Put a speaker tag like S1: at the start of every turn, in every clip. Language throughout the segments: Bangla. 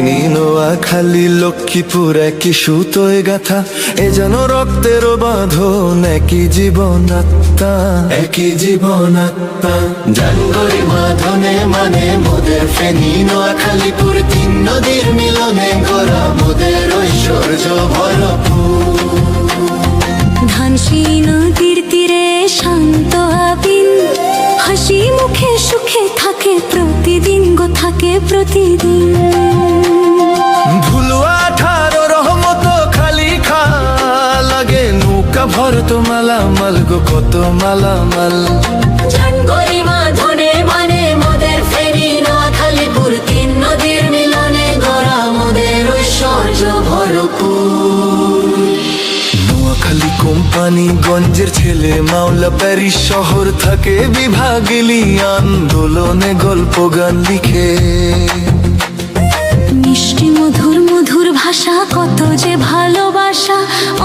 S1: ফেনী নোয়াখালী লক্ষ্মীপুর একই সুতোয় গাথা, এ যেন রক্তের বাঁধন, একই জীবন আত্মা, একই জীবন আত্মা। জানগরি মাধনে মানে মোদের ফেনী নোয়াখালীপুর, তিন নদীর মিলনে গড়া মোদের ঐশ্বর্য ভরপুর।
S2: ধানসি নদীর তীরে শান্ত আবিন, হাসি মুখে সুখে থাকে প্রতিদিন গো, থাকে প্রতিদিন।
S1: ভুলুয়া 18 রহমত খালি খা লাগে, নৌকা ভরত মালামাল গো, কত মালামাল।
S2: জানগরি মাধনে মানে মোদের ফেনী নোয়াখালীপুর, তিন নদীর মিলনে গড়া মোদের ঐশ্বর্য ভরপুর।
S1: নোয়াখালী কোম্পানিগঞ্জের ছেলে মাওলা প্যারিস শহর থাকে বিভাগিলি, আন্দোলনে গল্প গান লিখে।
S2: মিষ্টি মধুর মধুর ভাষা, কত যে ভালোবাসা,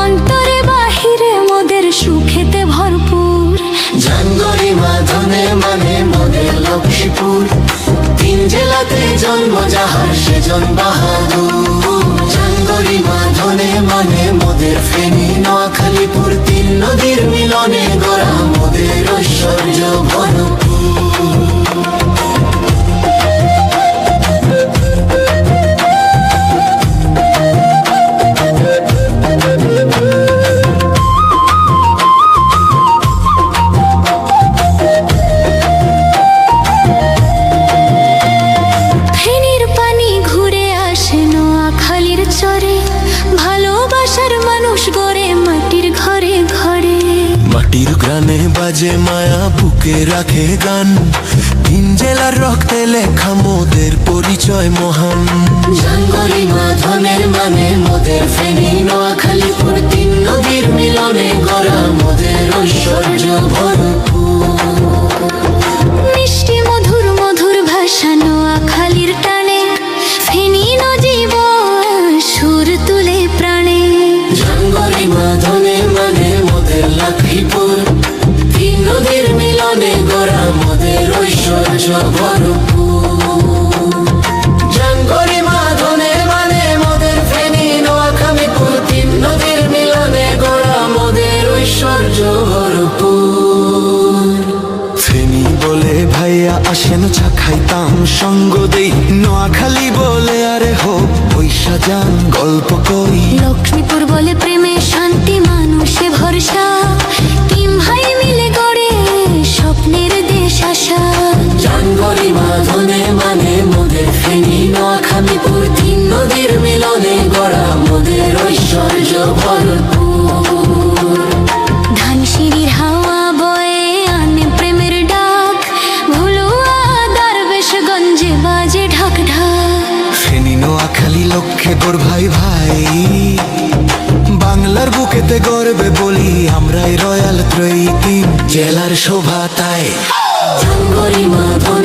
S2: অন্তরে বাহিরে মোদের সুখেতে ভরপুর।
S1: জানগরি মাধনে মানে মোদের লক্ষ্মীপুর, তিন জেলাতে জন্ম যাহার সেজন বাহাদুর। জানগরি মাধনে মানে মোদের ফেনী নোয়াখালীপুর, তিন নদীর মিলনে গড়া মোদের ঐশ্বর্য ভরপুর।
S2: ভালোবাসার মানুষ গড়ে মাটির ঘরে ঘরে,
S1: মাটির গ্রানে বাজে মায়া, বুকে রাখে গান, তিন জেলার রক্তে লেখা মোদের পরিচয় মহান।
S2: জানগরি মাধনের মানে মোদের ফেনী নোয়াখালীপুর, তিন নদীর মিলনে গড়া মোদের ঐশ্বর্য ভরপুর। মিষ্টি মধুর মধুর ভাষা, নোয়াখালীর টানে ফেনী নদীবন সুর তুলে প্রাণে।
S1: জানগরি মাধনে মানে মোদের লক্ষ্মীপুর, তিন নদীর মিলনে গড়া মোদের ঐশ্বর্য ভরপুর। জানগরি মাধনে মানে মোদের ফেনী নোয়াখালীপুর, তিন নদীর মিলনে গড়া মোদের ঐশ্বর্য ভরপুর। ফেনী বলে ভাইয়া আসেন চা খাইতাম সঙ্গ দেই, নোয়াখালী বলে আরে হোক পয়সা যান গল্প কই।
S2: লক্ষ্মীপুর বলে প্রেমে শান্তি, মানুষে ভরসা, তিন ভাই মিলে গড়ে স্বপ্নের দেশ আশা।
S1: জানগরি মাধনে মানে মোদের ফেনী নোয়াখালীপুর, তিন নদীর মিলনে গড়া মোদের ঐশ্বর্য ভরপুর।
S2: ধানসিঁড়ির হাওয়া বয়ে আনে প্রেমের ডাক, ভুলুয়া দারবেশগঞ্জে বাজে ঢাক ঢাক।
S1: ফেনী নোয়াখালী লক্ষ্মীপুর ভাই ভাই, বাংলার বুকেতে গর্বে বলি আমরাই রয়্যাল ত্রয়ী, তিন জেলার শোভা তাই। জানগরি মাধনে